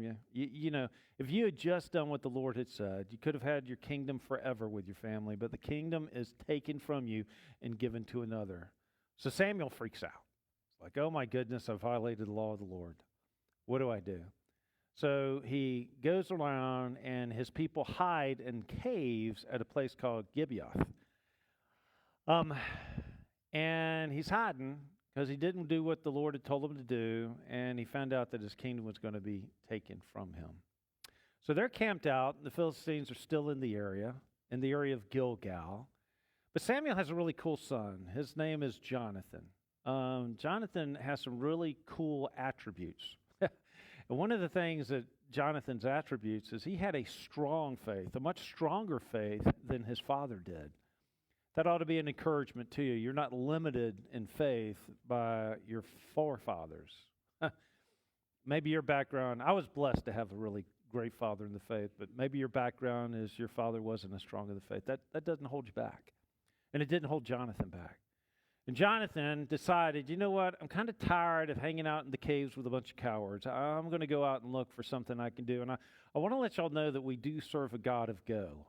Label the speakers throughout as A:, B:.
A: from you. You know, if you had just done what the Lord had said, you could have had your kingdom forever with your family, but the kingdom is taken from you and given to another. So Samuel freaks out. It's like, oh my goodness, I violated the law of the Lord. What do I do? So he goes around and his people hide in caves at a place called Gibeath. And he's hiding because he didn't do what the Lord had told him to do, and he found out that his kingdom was going to be taken from him. So they're camped out, and the Philistines are still in the area of Gilgal. But Samuel has a really cool son. His name is Jonathan. Jonathan has some really cool attributes. And one of the things that Jonathan's attributes is he had a strong faith, a much stronger faith than his father did. That ought to be an encouragement to you. You're not limited in faith by your forefathers. Maybe your background, I was blessed to have a really great father in the faith, but maybe your background is your father wasn't as strong in the faith. That doesn't hold you back. And it didn't hold Jonathan back. And Jonathan decided, you know what, I'm kind of tired of hanging out in the caves with a bunch of cowards. I'm going to go out and look for something I can do. And I want to let y'all know that we do serve a God of go.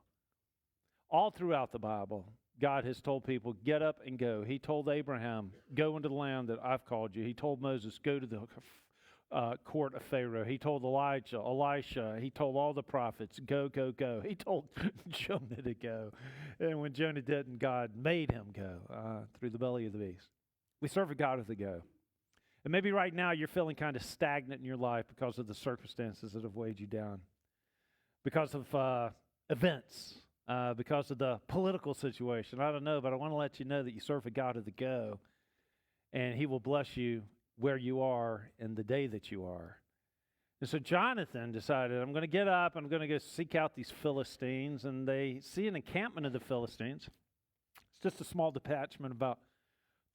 A: All throughout the Bible, God has told people, get up and go. He told Abraham, go into the land that I've called you. He told Moses, go to the court of Pharaoh. He told Elisha, he told all the prophets, go, go, go. He told Jonah to go. And when Jonah didn't, God made him go through the belly of the beast. We serve a God of the go. And maybe right now you're feeling kind of stagnant in your life because of the circumstances that have weighed you down, because of events, because of the political situation. I don't know, but I want to let you know that you serve a God of the go, and he will bless you where you are in the day that you are. And so Jonathan decided, I'm going to get up, I'm going to go seek out these Philistines, and they see an encampment of the Philistines. It's just a small detachment, about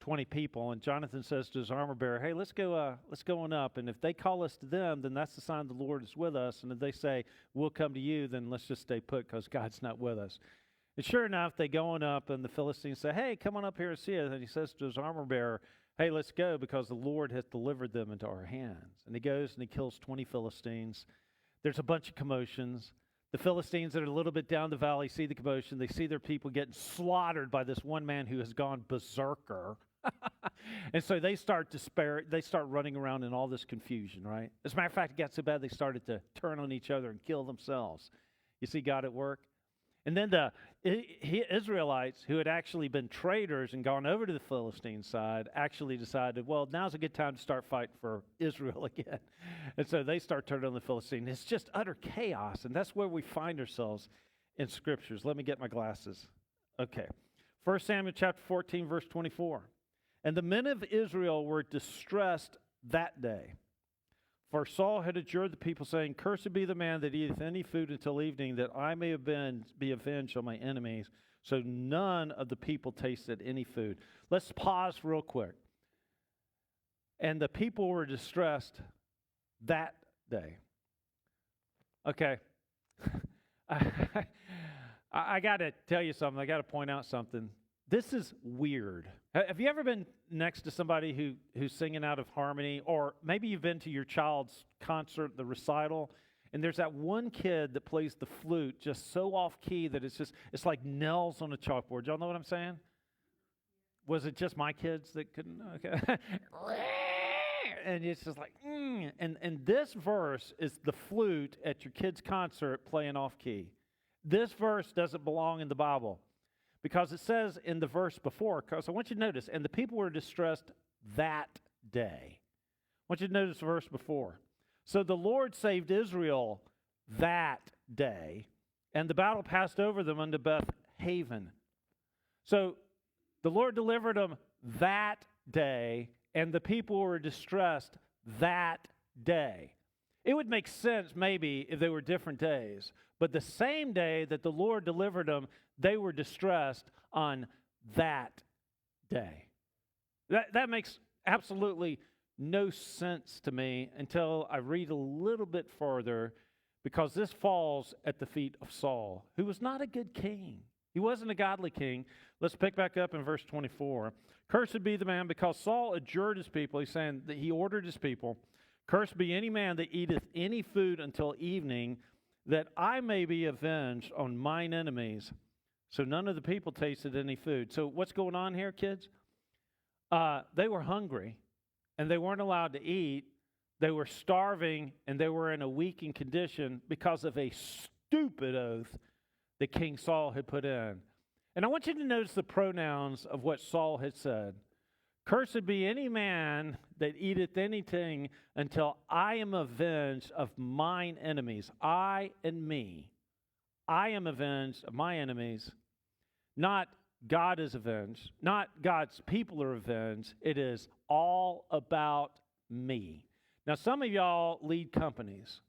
A: 20 people, and Jonathan says to his armor bearer, hey, let's go on up, and if they call us to them, then that's the sign the Lord is with us, and if they say, we'll come to you, then let's just stay put because God's not with us. And sure enough, they go on up, and the Philistines say, hey, come on up here and see us, and he says to his armor bearer, hey, let's go because the Lord has delivered them into our hands. And he goes and he kills 20 Philistines. There's a bunch of commotions. The Philistines that are a little bit down the valley see the commotion. They see their people getting slaughtered by this one man who has gone berserker. And so they start despair. They start running around in all this confusion, right? As a matter of fact, it got so bad they started to turn on each other and kill themselves. You see God at work? And then the Israelites, who had actually been traitors and gone over to the Philistine side, actually decided, well, now's a good time to start fighting for Israel again. And so they start turning on the Philistines. It's just utter chaos, and that's where we find ourselves in Scriptures. Let me get my glasses. Okay. 1 Samuel chapter 14, verse 24. And the men of Israel were distressed that day. For Saul had adjured the people, saying, cursed be the man that eateth any food until evening, that I may be avenged on my enemies. So none of the people tasted any food. Let's pause real quick. And the people were distressed that day. Okay. I got to tell you something. I got to point out something. This is weird. Have you ever been next to somebody who's singing out of harmony? Or maybe you've been to your child's concert, the recital, and there's that one kid that plays the flute just so off key that it's like nails on a chalkboard. Y'all know what I'm saying? Was it just my kids that couldn't? Okay. And it's just like, And this verse is the flute at your kid's concert playing off key. This verse doesn't belong in the Bible. Because it says in the verse before, because I want you to notice, and the people were distressed that day. I want you to notice the verse before. So the Lord saved Israel that day, and the battle passed over them unto Beth Haven. So the Lord delivered them that day, and the people were distressed that day. It would make sense maybe if they were different days, but the same day that the Lord delivered them, they were distressed on that day. That makes absolutely no sense to me until I read a little bit further, because this falls at the feet of Saul, who was not a good king. He wasn't a godly king. Let's pick back up in verse 24. Cursed be the man, because Saul adjured his people. He's saying that he ordered his people. Cursed be any man that eateth any food until evening, that I may be avenged on mine enemies. So none of the people tasted any food. So what's going on here, kids? They were hungry, and they weren't allowed to eat. They were starving, and they were in a weakened condition because of a stupid oath that King Saul had put in. And I want you to notice the pronouns of what Saul had said. Cursed be any man that eateth anything until I am avenged of mine enemies. I and me. I am avenged of my enemies. Not God is avenged. Not God's people are avenged. It is all about me. Now, some of y'all lead companies.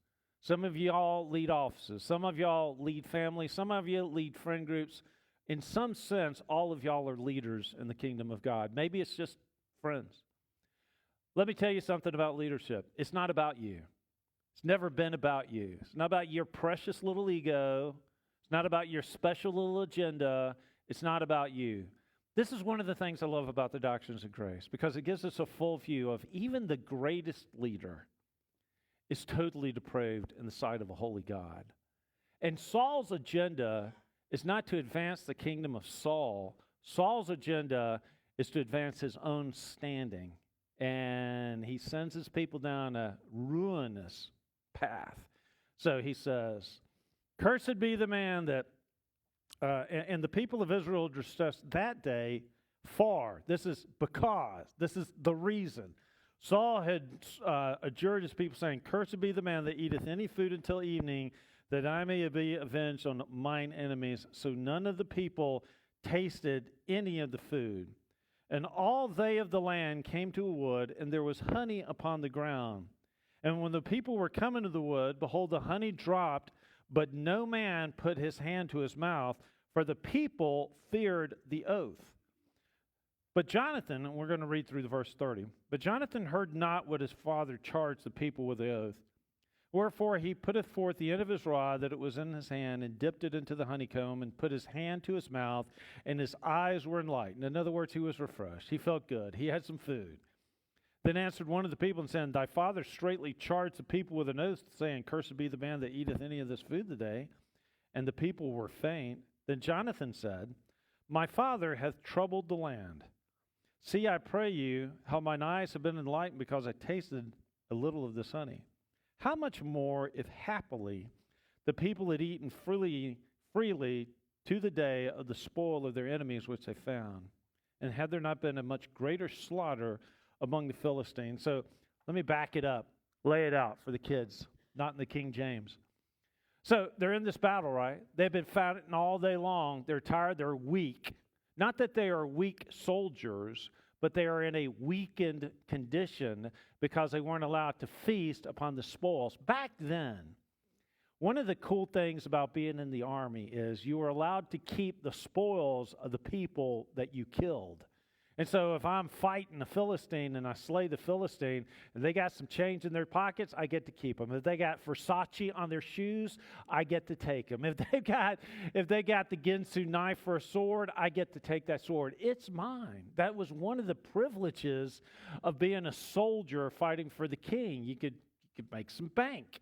A: Some of y'all lead offices. Some of y'all lead families. Some of you lead friend groups. In some sense, all of y'all are leaders in the kingdom of God. Maybe it's just friends. Let me tell you something about leadership. It's not about you. It's never been about you. It's not about your precious little ego. It's not about your special little agenda. It's not about you. This is one of the things I love about the doctrines of grace, because it gives us a full view of even the greatest leader is totally depraved in the sight of a holy God. And Saul's agenda is not to advance the kingdom of Saul. Saul's agenda is to advance his own standing. And he sends his people down a ruinous path. So he says, cursed be the man that, and the people of Israel distressed that day far. This is because, this is the reason. Saul had adjured his people, saying, cursed be the man that eateth any food until evening, that I may be avenged on mine enemies. So none of the people tasted any of the food. And all they of the land came to a wood, and there was honey upon the ground. And when the people were coming to the wood, behold, the honey dropped, but no man put his hand to his mouth, for the people feared the oath. But Jonathan, and we're going to read through the verse 30, but Jonathan heard not what his father charged the people with the oath. Wherefore he putteth forth the end of his rod that it was in his hand, and dipped it into the honeycomb, and put his hand to his mouth, and his eyes were enlightened. In other words, he was refreshed. He felt good. He had some food. Then answered one of the people and said, thy father straitly charged the people with an oath, saying, cursed be the man that eateth any of this food today. And the people were faint. Then Jonathan said, my father hath troubled the land. See, I pray you, how mine eyes have been enlightened, because I tasted a little of this honey. How much more, if happily the people had eaten freely to the day of the spoil of their enemies which they found, and had there not been a much greater slaughter among the Philistines? So let me back it up, lay it out for the kids, not in the King James. So they're in this battle, right? They've been fighting all day long. They're tired. They're weak. Not that they are weak soldiers, but they are in a weakened condition because they weren't allowed to feast upon the spoils. Back then, one of the cool things about being in the army is you were allowed to keep the spoils of the people that you killed. And so if I'm fighting a Philistine and I slay the Philistine and they got some change in their pockets, I get to keep them. If they got Versace on their shoes, I get to take them. If they got the Ginsu knife for a sword, I get to take that sword. It's mine. That was one of the privileges of being a soldier fighting for the king. You could make some bank.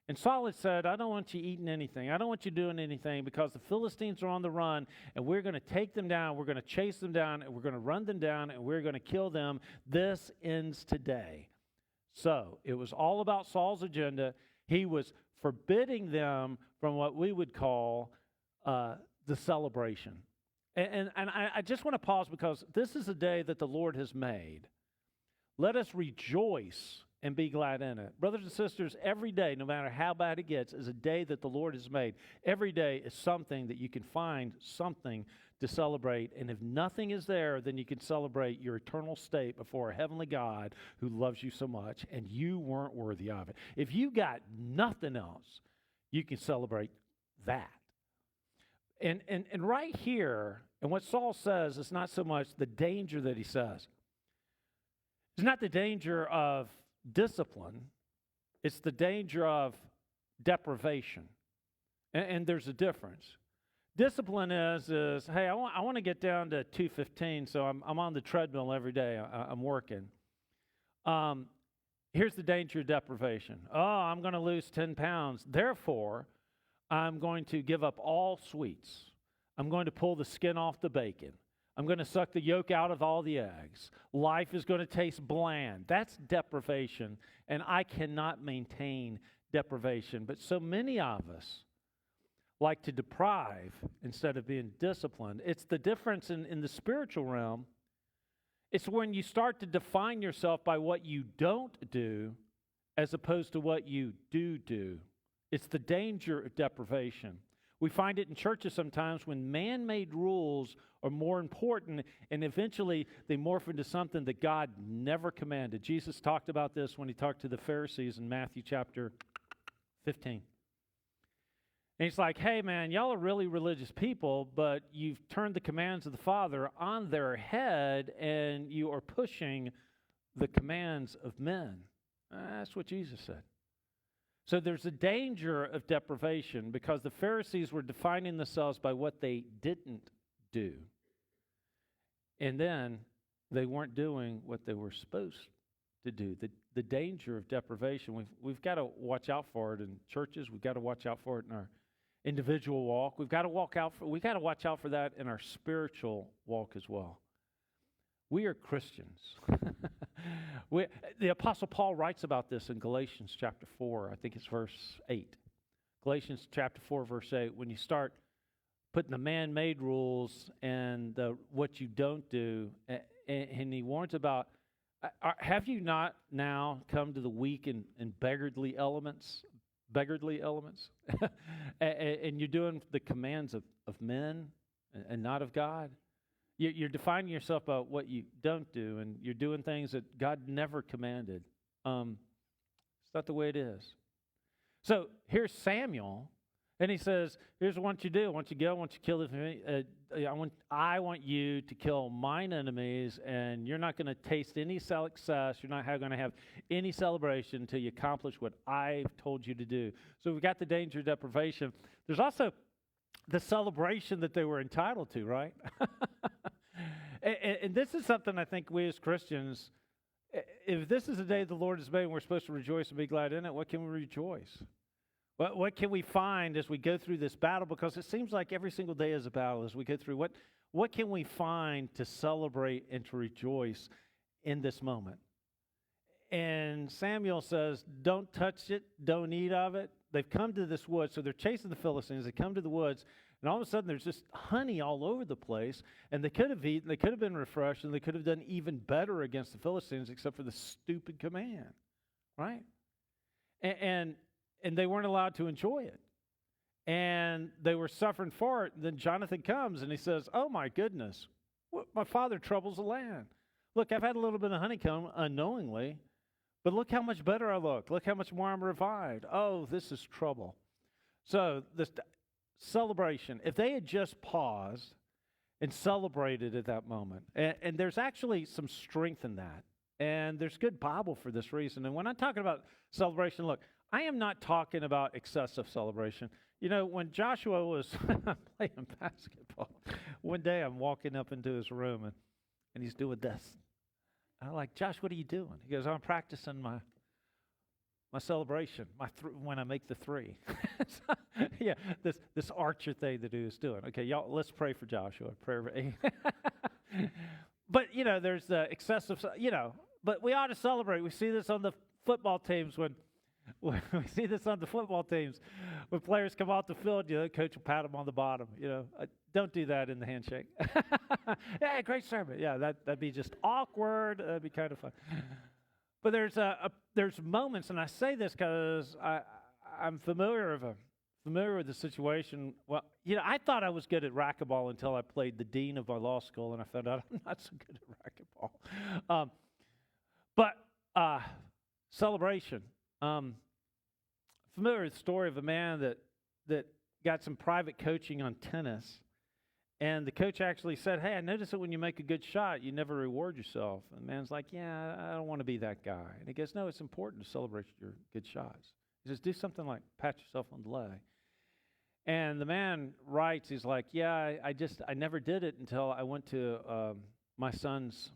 A: And Saul had said, I don't want you eating anything. I don't want you doing anything, because the Philistines are on the run, and we're going to take them down. We're going to chase them down, and we're going to run them down, and we're going to kill them. This ends today. So it was all about Saul's agenda. He was forbidding them from what we would call the celebration. And I just want to pause, because this is a day that the Lord has made. Let us rejoice and be glad in it. Brothers and sisters, every day, no matter how bad it gets, is a day that the Lord has made. Every day is something that you can find something to celebrate. And if nothing is there, then you can celebrate your eternal state before a heavenly God who loves you so much, and you weren't worthy of it. If you got nothing else, you can celebrate that. And right here, and what Saul says is not so much the danger that he says. It's not the danger of discipline, it's the danger of deprivation. And there's a difference. Discipline is hey, I want to get down to 215, so I'm on the treadmill every day. I'm working. Here's the danger of deprivation. Oh, I'm going to lose 10 pounds. Therefore, I'm going to give up all sweets. I'm going to pull the skin off the bacon. I'm going to suck the yolk out of all the eggs. Life is going to taste bland. That's deprivation, and I cannot maintain deprivation. But so many of us like to deprive instead of being disciplined. It's the difference in the spiritual realm. It's when you start to define yourself by what you don't do as opposed to what you do. It's the danger of deprivation. We find it in churches sometimes when man-made rules are more important, and eventually they morph into something that God never commanded. Jesus talked about this when he talked to the Pharisees in Matthew chapter 15. And he's like, hey, man, y'all are really religious people, but you've turned the commands of the Father on their head, and you are pushing the commands of men. That's what Jesus said. So there's a danger of deprivation because the Pharisees were defining themselves by what they didn't do. And then they weren't doing what they were supposed to do. The danger of deprivation, we've got to watch out for it in churches. We've got to watch out for it in our individual walk. We've got to watch out for that in our spiritual walk as well. We are Christians. The Apostle Paul writes about this in Galatians chapter 4. I think it's verse 8. Galatians chapter 4, verse 8. When you start putting the man-made rules and what you don't do, and he warns about, have you not now come to the weak and beggarly elements? And you're doing the commands of men and not of God? You're defining yourself by what you don't do, and you're doing things that God never commanded. It's not the way it is. So here's Samuel, and he says, here's what you do. I want you to go, I want you to kill I want you to kill mine enemies, and you're not going to taste any success. You're not going to have any celebration until you accomplish what I've told you to do. So we've got the danger of deprivation. There's also the celebration that they were entitled to, right? and this is something I think we as Christians, if this is the day the Lord has made and we're supposed to rejoice and be glad in it, what can we rejoice? What can we find as we go through this battle? Because it seems like every single day is a battle as we go through. What can we find to celebrate and to rejoice in this moment? And Samuel says, don't touch it, don't eat of it. They've come to this woods, so they're chasing the Philistines. They come to the woods, and all of a sudden there's just honey all over the place, and they could have eaten, they could have been refreshed, and they could have done even better against the Philistines except for the stupid command, right? And they weren't allowed to enjoy it. And they were suffering for it. And then Jonathan comes, and he says, oh, my goodness, my father troubles the land. Look, I've had a little bit of honeycomb unknowingly, but look how much better I look. Look how much more I'm revived. Oh, this is trouble. So this celebration, if they had just paused and celebrated at that moment, and there's actually some strength in that, and there's good Bible for this reason. And when I'm talking about celebration, look, I am not talking about excessive celebration. You know, when Joshua was playing basketball, one day I'm walking up into his room, and he's doing this. I'm like, Josh, what are you doing? He goes, I'm practicing my celebration, when I make the three. So, yeah, this archer thing that he was doing. Okay, y'all, let's pray for Joshua. But, you know, there's the excessive, but we ought to celebrate. We see this on the football teams when players come off the field, the coach will pat them on the bottom. Don't do that in the handshake. Yeah, great sermon. Yeah, that'd be just awkward. That'd be kind of fun. But there's moments, and I say this because I'm familiar with the situation. Well, I thought I was good at racquetball until I played the dean of my law school, and I found out I'm not so good at racquetball. But celebration. Familiar with the story of a man that got some private coaching on tennis, and the coach actually said, hey, I noticed that when you make a good shot, you never reward yourself. And the man's like, yeah, I don't want to be that guy. And he goes, no, it's important to celebrate your good shots. He says, do something like pat yourself on the leg. And the man writes, he's like, yeah, I never did it until I went to my son's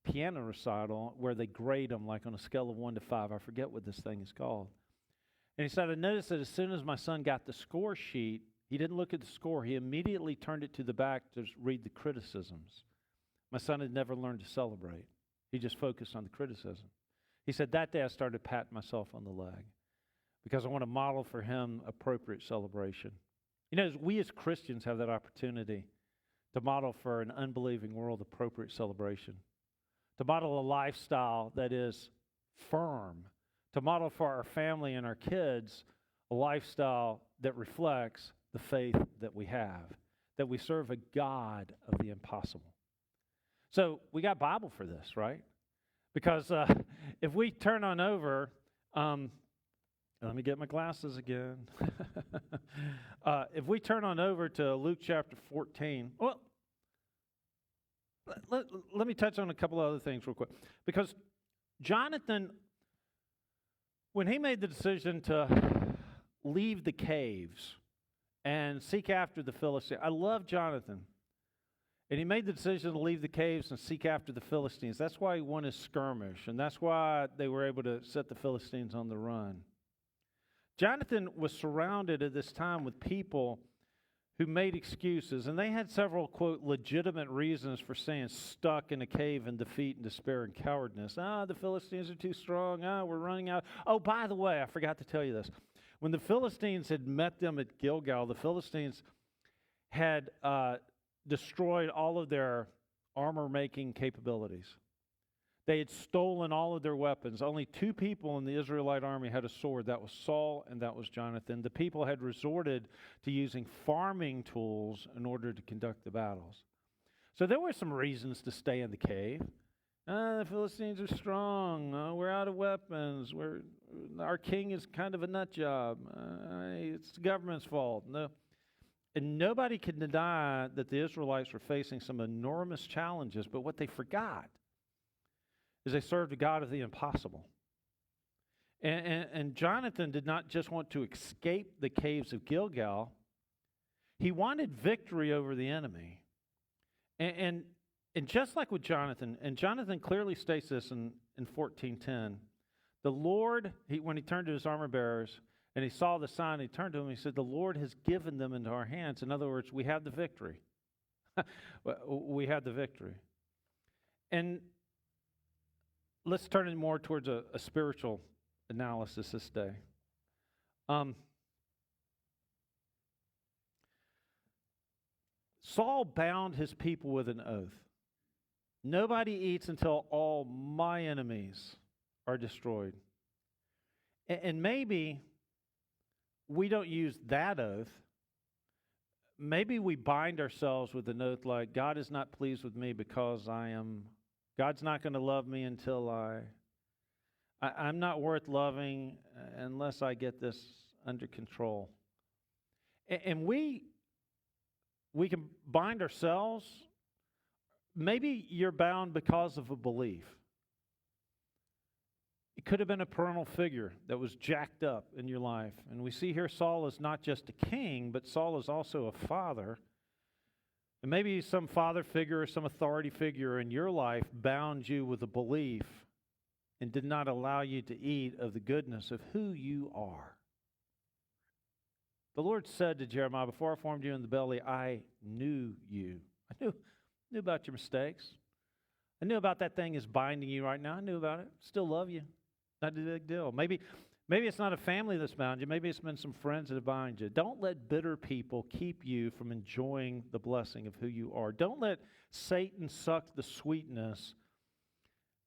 A: piano recital where they grade them like on a scale of 1 to 5. I forget what this thing is called. And he said, I noticed that as soon as my son got the score sheet, he didn't look at the score. He immediately turned it to the back to read the criticisms. My son had never learned to celebrate. He just focused on the criticism. He said, that day I started patting myself on the leg because I want to model for him appropriate celebration. You know, we as Christians have that opportunity to model for an unbelieving world appropriate celebration, to model a lifestyle that is firm, to model for our family and our kids a lifestyle that reflects the faith that we have, that we serve a God of the impossible. So we got Bible for this, right? Because if we turn on over, let me get my glasses again. If we turn on over to Luke chapter 14, well, let me touch on a couple of other things real quick. Because Jonathan, when he made the decision to leave the caves and seek after the Philistines, I love Jonathan. And he made the decision to leave the caves and seek after the Philistines. That's why he won his skirmish, and that's why they were able to set the Philistines on the run. Jonathan was surrounded at this time with people who made excuses, and they had several, quote, legitimate reasons for staying stuck in a cave in defeat and despair and cowardness. The Philistines are too strong. We're running out. Oh, by the way, I forgot to tell you this. When the Philistines had met them at Gilgal, the Philistines had destroyed all of their armor-making capabilities. They had stolen all of their weapons. Only 2 people in the Israelite army had a sword. That was Saul and that was Jonathan. The people had resorted to using farming tools in order to conduct the battles. So there were some reasons to stay in the cave. The Philistines are strong. We're out of weapons. Our king is kind of a nut job. It's the government's fault. No. And nobody can deny that the Israelites were facing some enormous challenges, but what they forgot is they served a God of the impossible. And Jonathan did not just want to escape the caves of Gilgal. He wanted victory over the enemy. And just like with Jonathan, and Jonathan clearly states this in 14:10, the Lord, when he turned to his armor bearers, and he saw the sign, he turned to him, he said, the Lord has given them into our hands. In other words, we have the victory. We have the victory. And let's turn it more towards a spiritual analysis this day. Saul bound his people with an oath. Nobody eats until all my enemies are destroyed. And maybe we don't use that oath. Maybe we bind ourselves with an oath like, God is not pleased with me because God's not going to love me until I'm not worth loving unless I get this under control. And we can bind ourselves. Maybe you're bound because of a belief. It could have been a parental figure that was jacked up in your life. And we see here Saul is not just a king, but Saul is also a father. And maybe some father figure or some authority figure in your life bound you with a belief and did not allow you to eat of the goodness of who you are. The Lord said to Jeremiah, before I formed you in the belly, I knew you. I knew about your mistakes. I knew about that thing is binding you right now. I knew about it. Still love you. Not a big deal. Maybe it's not a family that's bound you. Maybe it's been some friends that have bound you. Don't let bitter people keep you from enjoying the blessing of who you are. Don't let Satan suck the sweetness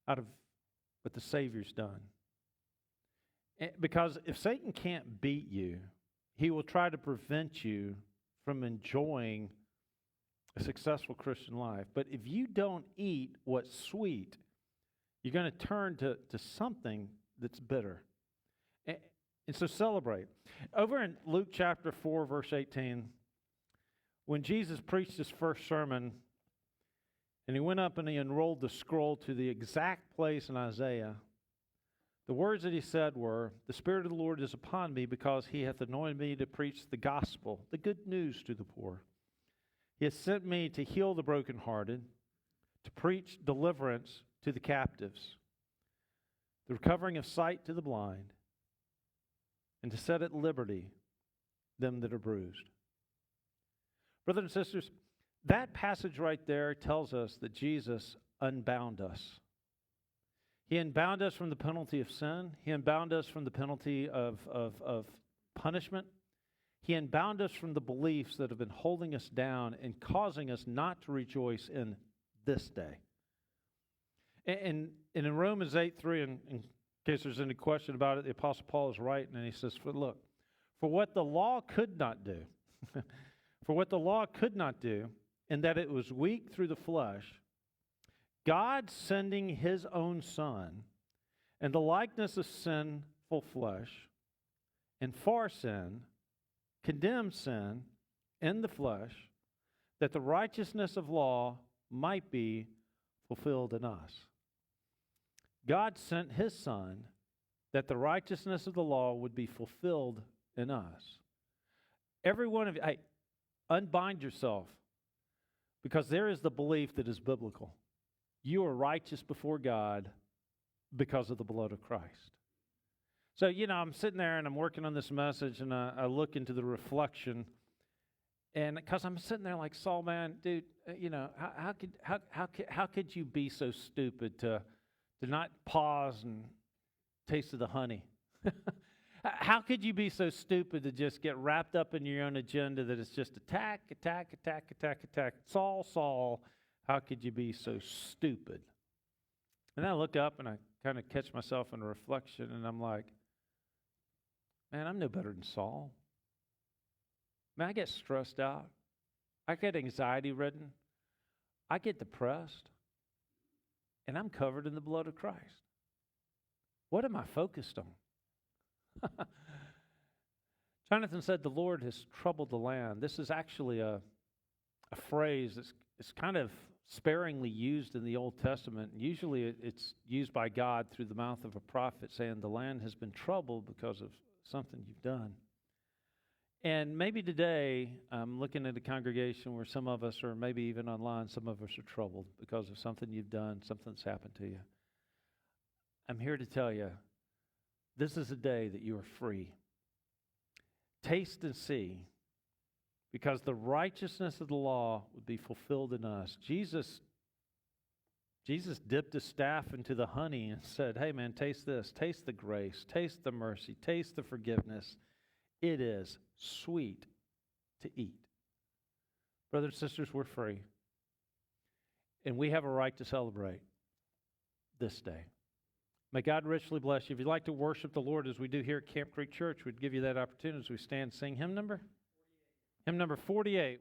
A: out of what the Savior's done. Because if Satan can't beat you, he will try to prevent you from enjoying a successful Christian life. But if you don't eat what's sweet, you're going to turn to something that's bitter. And so celebrate. Over in Luke chapter 4, verse 18, when Jesus preached his first sermon, and he went up and he unrolled the scroll to the exact place in Isaiah, the words that he said were, the Spirit of the Lord is upon me because he hath anointed me to preach the gospel, the good news to the poor. He has sent me to heal the brokenhearted, to preach deliverance to the captives, the recovering of sight to the blind, and to set at liberty them that are bruised. Brothers and sisters, that passage right there tells us that Jesus unbound us. He unbound us from the penalty of sin. He unbound us from the penalty of punishment. He unbound us from the beliefs that have been holding us down and causing us not to rejoice in this day. And in Romans 8:3, in case there's any question about it, the Apostle Paul is writing, and he says, look, for what the law could not do, for what the law could not do, in that it was weak through the flesh, God sending his own Son in the likeness of sinful flesh, and for sin, condemned sin in the flesh, that the righteousness of law might be fulfilled in us. God sent his Son that the righteousness of the law would be fulfilled in us. Every one of you, hey, unbind yourself, because there is the belief that is biblical. You are righteous before God because of the blood of Christ. So, I'm sitting there and I'm working on this message, and I look into the reflection, and because I'm sitting there like, Saul, man, dude, how could you be so stupid to not pause and taste of the honey? How could you be so stupid to just get wrapped up in your own agenda that it's just attack? Saul, Saul, how could you be so stupid? And I look up and I kind of catch myself in a reflection, and I'm like, man, I'm no better than Saul. Man, I get stressed out. I get anxiety-ridden. I get depressed. And I'm covered in the blood of Christ. What am I focused on? Jonathan said, the Lord has troubled the land. This is actually a phrase that's kind of sparingly used in the Old Testament. Usually it's used by God through the mouth of a prophet, saying the land has been troubled because of something you've done. And maybe today, I'm looking at a congregation where some of us, or maybe even online, some of us are troubled because of something you've done, something that's happened to you. I'm here to tell you, this is a day that you are free. Taste and see, because the righteousness of the law would be fulfilled in us. Jesus dipped his staff into the honey and said, hey man, taste this, taste the grace, taste the mercy, taste the forgiveness. It is sweet to eat. Brothers and sisters, we're free. And we have a right to celebrate this day. May God richly bless you. If you'd like to worship the Lord as we do here at Camp Creek Church, we'd give you that opportunity as we stand and sing hymn number 48.